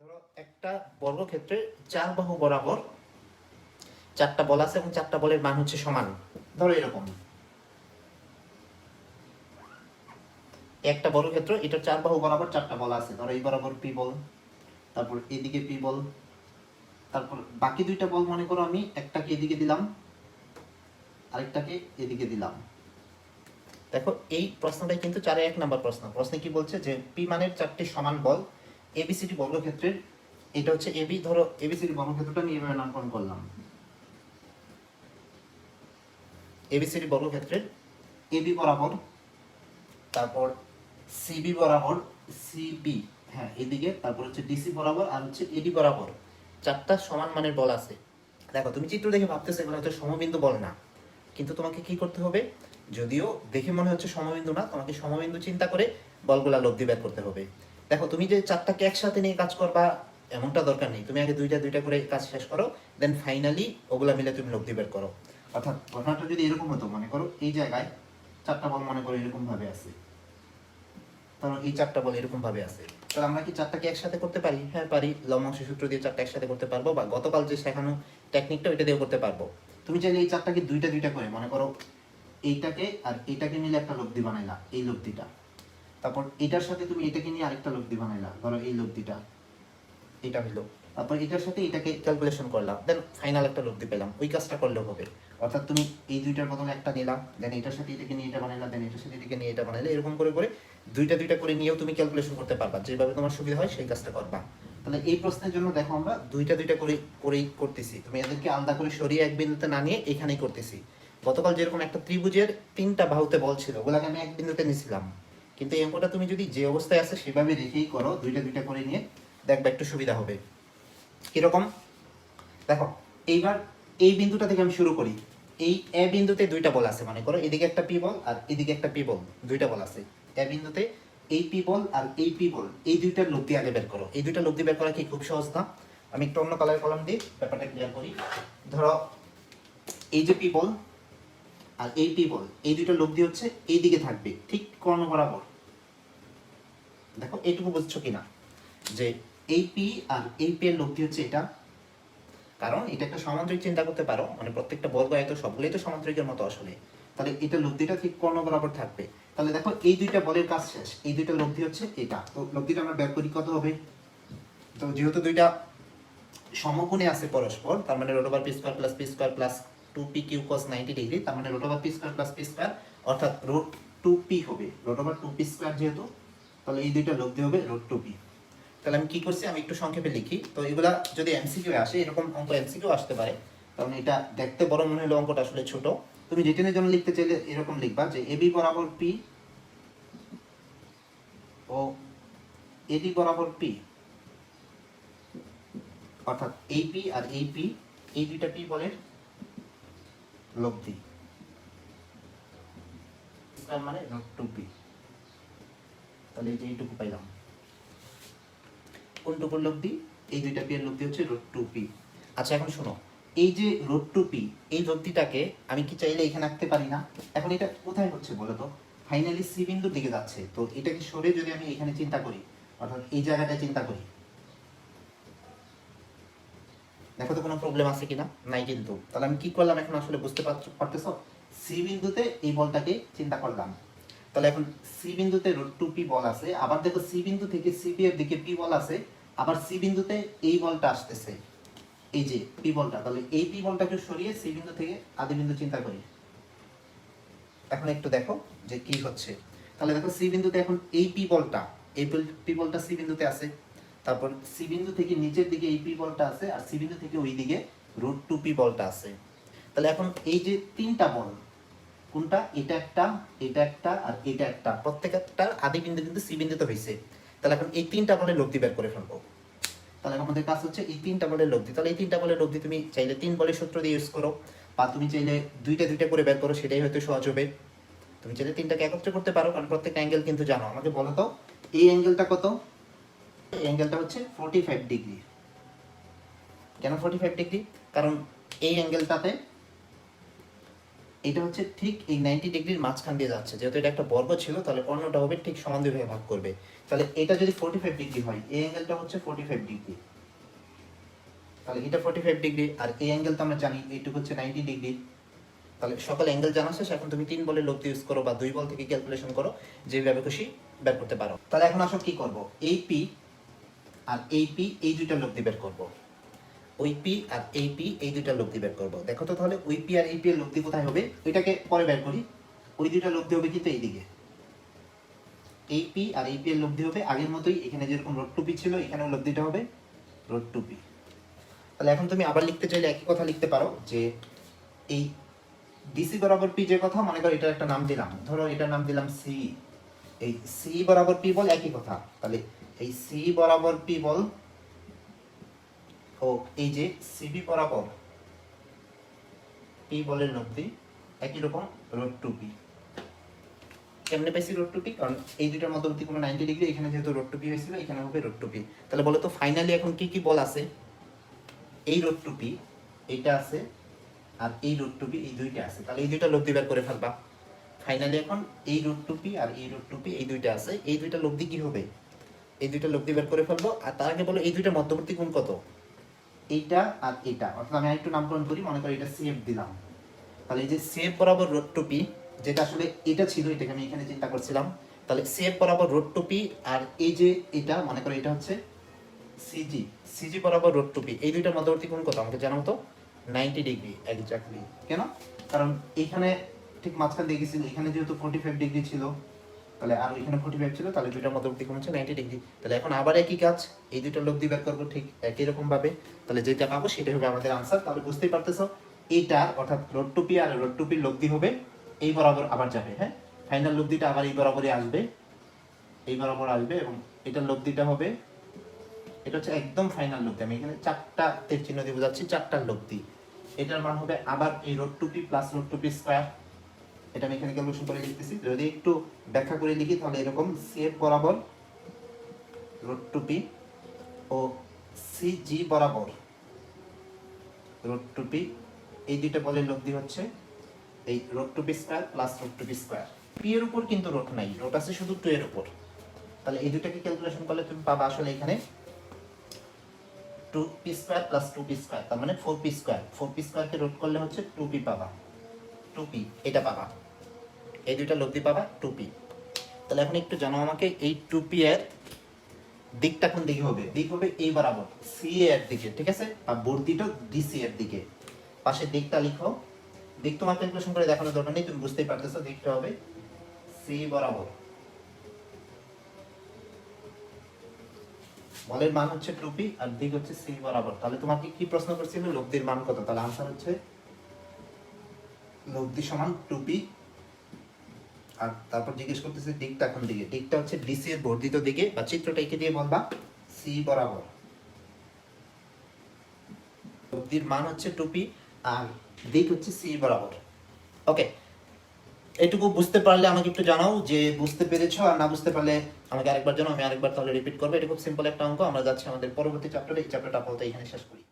ধরো একটা বর্গক্ষেত্রে চার বাহু বরাবর চারটা বল আছে এবং চারটা বলের মান হচ্ছে সমান। ধরো এরকম একটা বর্গক্ষেত্র, এটা চার বাহু বরাবর চারটা বল আছে। ধরো এই বরাবর পি বল, তারপর এদিকে পি বল, তারপর বাকি দুইটা বল মনে করো আমি একটাকে এদিকে দিলাম, আরেকটাকে এদিকে দিলাম। দেখো এই প্রশ্নটাই কিন্তু 4-1 নাম্বার প্রশ্ন। প্রশ্নে কি বলছে যে পি মানের চারটি সমান বল এবিসিডি বর্গক্ষেত্রের, এটা হচ্ছে এবি, ধরো এবিসিডি বর্গক্ষেত্রটা নিয়ে এভাবে নামকরণ করলাম। এবিসিডি বর্গক্ষেত্রের এবি বরাবর, তারপর সিবি বরাবর, সিবি হ্যাঁ এদিকে, তারপর হচ্ছে ডিসি বরাবর আর হচ্ছে এডি বরাবর চারটা সমান মানের বল আছে। দেখো তুমি চিত্র দেখে ভাবতেছো এগুলো হয়তো সমবিন্দু বল না, কিন্তু তোমাকে কি করতে হবে, যদিও দেখে মনে হচ্ছে সমবিন্দু না, তোমাকে সমবিন্দু চিন্তা করে বলগুলা লব্ধি বের করতে হবে। দেখো তুমি যে চারটাকে একসাথে নিয়ে কাজ করবা এমনটা দরকার নেই, তুমি আগে দুইটা দুইটা করে কাজ শেষ করো, দেন ফাইনালি ওগুলা মিলে তুমি লব্ধি বের করো। অর্থাৎ ঘটনাটা যদি এরকম হতো, মনে করো এই জায়গায় চারটা বল মনে করো এরকম ভাবে আছে, কারণ এই চারটা বল এরকম ভাবে আছে, তাহলে আমরা কি চারটাকে একসাথে করতে পারি? হ্যাঁ পারি, লম্বাংশ সূত্র দিয়ে চারটা একসাথে করতে পারবো, বা গতকাল যে শেখানো টেকনিকটা ওইটা দিয়েও করতে পারবো। তুমি চাইলে এই চারটাকে দুইটা দুইটা করে মনে করো এইটাকে আর এইটাকে মিলে একটা লব্ধি বানাইলা, এই লব্ধিটা, তারপর এটার সাথে তুমি এটাকে নিয়ে আরেকটা লব্ধি বানাইলা, ধরো এই লব্ধিটা, এটা হইলো, তারপর এটার সাথে এটাকে ক্যালকুলেশন করলাম, দেন ফাইনাল একটা লব্ধি পেলাম। ওই কাজটা করলেও হবে। অর্থাৎ তুমি এই দুইটার বদলে একটা নিলাম, দেন এটার সাথে এটাকে নিয়ে এটা বানাইলা, দেন এটার সাথে এটাকে নিয়ে এটা বানাইলে, এরকম করে করে দুইটা দুইটা করে নিয়েও তুমি ক্যালকুলেশন করতে পারবা, যেভাবে তোমার সুবিধা হয় সেই কাজটা করবা। তাহলে এই প্রশ্নের জন্য দেখো আমরা দুইটা দুইটা করে করেই করতেছি, তুমি এদেরকে আলাদা করে সরিয়ে এক বিন্দুতে না নিয়ে এখানেই করতেছি। গতকাল যেরকম একটা ত্রিভুজের তিনটা বাহুতে বল ছিল, ওগুলাকে আমি এক বিন্দুতে নিয়েছিলাম, কিন্তু এই অঙ্কটা তুমি যদি যে অবস্থায় আছে সেভাবে রেখেই করো, দুইটা দুইটা করে নিয়ে দেখবা একটু সুবিধা হবে। কিরকম দেখো, এইবার এই বিন্দুটা থেকে আমি শুরু করি। এই এ বিন্দুতে দুইটা বল আছে, মনে করো এদিকে একটা পি বল আর এদিকে একটা পি বল, দুইটা বল আছে এ বিন্দুতে। এই পি বল আর এই পি বল, এই দুইটার লব্ধি আগে বের করো। এই দুইটা লব্ধি বের করা কি খুব সহজ না? আমি একটু অন্য কালার কলম দিয়ে ব্যাপারটা ক্লিয়ার করি। ধরো এই যে পি বল আর এই পি বল, এই দুইটার লব্ধি হচ্ছে এই দিকে থাকবে, ঠিক কর্ণ বরাবর। দেখো এইটুকু বুঝছো কিনা যে এই পি আর এই পি এর লব্ধি হচ্ছে এটা, কারণ এটা একটা সমান্তরিক চিন্তা করতে পারো, মানে প্রত্যেকটা বর্গ আয়ত সবগুলোই তো সমান্তরিকের মতো আসলে, তাহলে এটা লব্ধিটা ঠিক কর্ণ বরাবর থাকবে। তাহলে দেখো এই দুইটা বলের কাজ শেষ, এই দুইটা লব্ধি হচ্ছে এটা, তো লব্ধিটা আমরা বের করি কত হবে। তো যেহেতু দুইটা সমকোণে আছে পরস্পর, তার মানে root over p square plus p square plus 2p q cos 90 degree, তার মানে root over p square plus p square, অর্থাৎ রুট 2p হবে, রুট ওভার 2p স্কয়ার যেহেতু, তাহলে এই দুইটা লব্ধি হবে রুট 2p। তাহলে আমি কি করছি, আমি একটু সংক্ষেপে লিখি। তো এগুলা যদি এমসিকিউ আসে, এরকম অঙ্ক এমসিকিউ আসতে পারে, কারণ এটা দেখতে বড় মনে হলো অঙ্কটা আসলে ছোট। তুমি রিটেনের জন্য লিখতে চাইলে এরকম লিখবা যে এবি বরাবর পি ও এডি বরাবর পি, অর্থাৎ এই পি আর এই পি, এই দুইটা পি বলের লব্ধি, তার মানে রুট 2p। তাহলে এই যে এইটুকু পাইলাম, কোনটুকুর লব্ধি, এই দুইটা পি এর লব্ধি হচ্ছে রুট 2p। আচ্ছা এখন শোনো, এই যে রুট 2p, এই লব্ধিটাকে আমি কি চাইলে এখানে আঁকতে পারি না? এখন এটা কোথায় হচ্ছে বলো তো, ফাইনালি সি বিন্দুর দিকে যাচ্ছে, তো এটাকে সরে যদি আমি এখানে চিন্তা করি, অর্থাৎ এই জায়গাটায় চিন্তা করি, দেখো তো কোনো প্রবলেম আছে কিনা, নাই কিন্তু। তাহলে আমি কি করলাম এখন আসলে বুঝতে পারতেছো, সি বিন্দুতে এই বলটাকে চিন্তা করলাম। তাহলে এখন সি বিন্দুতে রুট 2p বল আছে, আবার দেখো সি বিন্দু থেকে সিপি এর দিকে পি বল আছে, আবার সি বিন্দুতে এই বলটা আসতেছে, এই যে পি বলটা, তাহলে এই পি বলটাকে সরিয়ে সি বিন্দু থেকে আদি বিন্দু চিন্তা করি। এখন একটু দেখো যে কি হচ্ছে। তাহলে দেখো সি বিন্দুতে এখন এই পি বলটা, এই পি বলটা সি বিন্দুতে আছে, তারপর সি বিন্দু থেকে নিচের দিকে এই পি বলটা আছে, আর সি বিন্দু থেকে ওই দিকে রুট 2p বলটা আছে। তাহলে এখন এই যে তিনটা বল, কোনটা, এটা একটা, এটা একটা আর এটা একটা, প্রত্যেকটা আদি বিন্দু কিন্তু সি বিন্দুতে হয়েছে। তাহলে এখন এই তিনটা বলের লব্ধি বের করে ফেলবো। তাহলে আমাদের কাজ হচ্ছে এই তিনটা বলের লব্ধি। তাহলে এই তিনটা বলের লব্ধি তুমি চাইলে তিন বলের সূত্র দিয়ে ইউজ করো, বা তুমি চাইলে দুইটা দুইটা করে বের করো, সেটাই হয়তো সহজ হবে। তুমি চাইলে তিনটাকে একত্রে করতে পারো, কারণ প্রত্যেকটা অ্যাঙ্গেল কিন্তু জানো। আমাকে বলো তো এই অ্যাঙ্গেলটা কত? এই অ্যাঙ্গেলটা হচ্ছে 45 ডিগ্রি। কেন 45 ডিগ্রি? কারণ এই অ্যাঙ্গেলটাতে এটা হচ্ছে ঠিক এই 90 ডিগ্রির মাঝখান দিয়ে যাচ্ছে, যেহেতু এটা একটা বর্গ ছিল তাহলে কর্ণটা হবে ঠিক সমান দুই ভাগে ভাগ করবে। তাহলে এটা যদি 45 ডিগ্রি হয়, এই অ্যাঙ্গেলটা হচ্ছে 45 ডিগ্রি, তাহলে এটা 45 ডিগ্রি, আর এই অ্যাঙ্গেল তো আমরা জানি এইটুকু হচ্ছে 90 ডিগ্রি। তাহলে সকল অ্যাঙ্গেল জানা শেষ, এখন তুমি 3 বলের লব্ধি ইউজ করো বা 2 বল থেকে ক্যালকুলেশন করো, যেভাবে খুশি বের করতে পারো। তাহলে এখন আসো কি করব, এই পি আর এই পি এই দুইটা লব্ধি বের করব, ওই পি আর এই পি এই দুইটা লব্ধি বের করব। দেখো তো তাহলে ওই পি আর এই পি এর লব্ধি কোথায় হবে, ওইটাকে পরে বের করি। ওই দুইটা লব্ধি হবে কিন্তু এইদিকে, এই পি আর এই পি এর লব্ধি হবে আগের মতোই, এখানে যেরকম রোড টু পি ছিল এখানেও লব্ধিটা হবে রোড টু পি। তাহলে এখন তুমি আবার লিখতে চাইলে একই কথা লিখতে পারো, যে এই ডিসি বরাবর পি যে কথা, মনে করো এটার একটা নাম দিলাম, ধরো এটার নাম দিলাম সি, এই সি বরাবর পি বল একই কথা। তাহলে এই সি বরাবর পি বল ও এই যে সিবি বরাবর পি বলের লব্ধি একই রকম রোড টু পি। কেমনে পাইছি রোড টু পি, কারণ এই দুইটার মধ্যবর্তী কোনো 90 ডিগ্রি, এখানে যেহেতু রোড টু পি হয়েছিল এখানে হবে রোড টু পি। তাহলে বলো তো ফাইনালি এখন কি কি বল আছে, এই রোড টু পি এইটা আছে আর এই রোড টু পি এই দুইটা আছে, তাহলে এই দুইটা লব্ধি বের করে ফেলবা। ফাইনালি এখন এই রোড টু পি আর এই রোড টু পি এই দুইটা আছে, এই দুইটা লব্ধি কি হবে, এই দুইটা লব্ধি বের করে ফেলবো। আর তার আগে বলো এই দুইটা মধ্যবর্তী কোণ কত, এইটা আর এটা, অর্থাৎ আমি আরেকটু নামকরণ করি, মনে করি এটা সিএফ দিলাম। তাহলে এই যে সিএফ বরাবর রোড টু পি, যেটা আসলে এটা ছিল, এটাকে আমি এখানে চিন্তা করছিলাম, তাহলে সিএফ বরাবর রোড টু পি, আর এই যে এটা মনে করো এটা হচ্ছে সিজি, সিজি বরাবর রোড টু পি, এই দুইটার মধ্যবর্তী কোণ কত আমাকে জানাও তো, 90 ডিগ্রি এক্স্যাক্টলি। কেন, কারণ এইখানে ঠিক মাঝখান দিয়ে গেছিল, এখানে যেহেতু 45 ডিগ্রি ছিল, তাহলে আর ওইখানে 45 ছিল, তাহলে দুইটার মধ্যবর্তী কোণ হচ্ছে 90 ডিগ্রি। তাহলে এখন আবার একই কাজ, এই দুইটা লব্ধি বের করবো ঠিক একই রকম ভাবে, তাহলে যেটা পাবো সেটা হবে আমাদের আনসার। তাহলে বুঝতেই পারতেছো এইটা অর্থাৎ road two P R road two পির লব্ধি হবে এই বরাবর আবার যাবে, হ্যাঁ ফাইনাল লব্ধিটা আবার এই বরাবরই আসবে, এই বরাবর আসবে, এবং এটার লব্ধিটা হবে, এটা হচ্ছে একদম ফাইনাল লব্ধি, আমি এখানে চারটা তীর চিহ্ন দিয়ে বোঝাচ্ছি, চারটার লব্ধি। এটার মান হবে আবার এই root two p plus root two p square, এটা আমি এখানে ক্যালকুলেশন করে লিখতেছি। যদি একটু ব্যাখ্যা করে লিখি তাহলে এরকম সিএফ বরাবর রোড টু পি ও সিজি বরাবর রোড টু পি, এই দুইটা বলের লব্ধি হচ্ছে এই root two p square plus root two p square. P এর উপর কিন্তু রোড নাই, রোড আছে শুধু 2 এর উপর। তাহলে এই দুইটাকে ক্যালকুলেশন করলে তুমি পাবা আসলে এখানে 2p square plus 2p square, তার মানে 4p স্কয়ার। 4p স্কয়ারকে রোড করলে হচ্ছে 2p পাবা, 2p এটা পাবা, এই দুইটা লব্ধি পাবা 2p। তাহলে এখন একটু জানো আমাকে এই 2p এর দিকটা কোন দিকে হবে, দিক হবে এই বরাবর সি এর দিকে, ঠিক আছে, আর বর্ধিত ডিসি এর দিকে। পাশে দিকটা লিখো, দিক তোমার ক্যালকুলেশন করে দেখানোর দরকার নেই, তুমি বুঝতেই পারতেছো, দিকটা হবে সি বরাবর, বলের মান হচ্ছে 2p আর দিক হচ্ছে সি বরাবর। তাহলে তোমাকে কি প্রশ্ন করছিল, লব্ধির মান কত, তাহলে আনসার হচ্ছে লব্ধি সমান 2p, আর তারপর জিজ্ঞেস করতেছে দিকটা কোন দিকে, দিকটা হচ্ছে ডিসি এর বর্ধিত দিকে, বা চিত্রটা এঁকে দিয়ে বলবা সি বরাবর, লব্ধির মান হচ্ছে 2p আর দিক হচ্ছে সি বরাবর। ওকে, এইটুকু বুঝতে পারলে আমাকে একটু জানাও যে বুঝতে পেরেছো, আর না বুঝতে পারলে আমাকে আরেকবার জানাও, আমি আরেকবার তাহলে রিপিট করবো। এটা খুব সিম্পল একটা অঙ্ক। আমরা যাচ্ছি আমাদের পরবর্তী চ্যাপ্টারে, এই চ্যাপ্টারটা বলতে এখানে শেষ করি।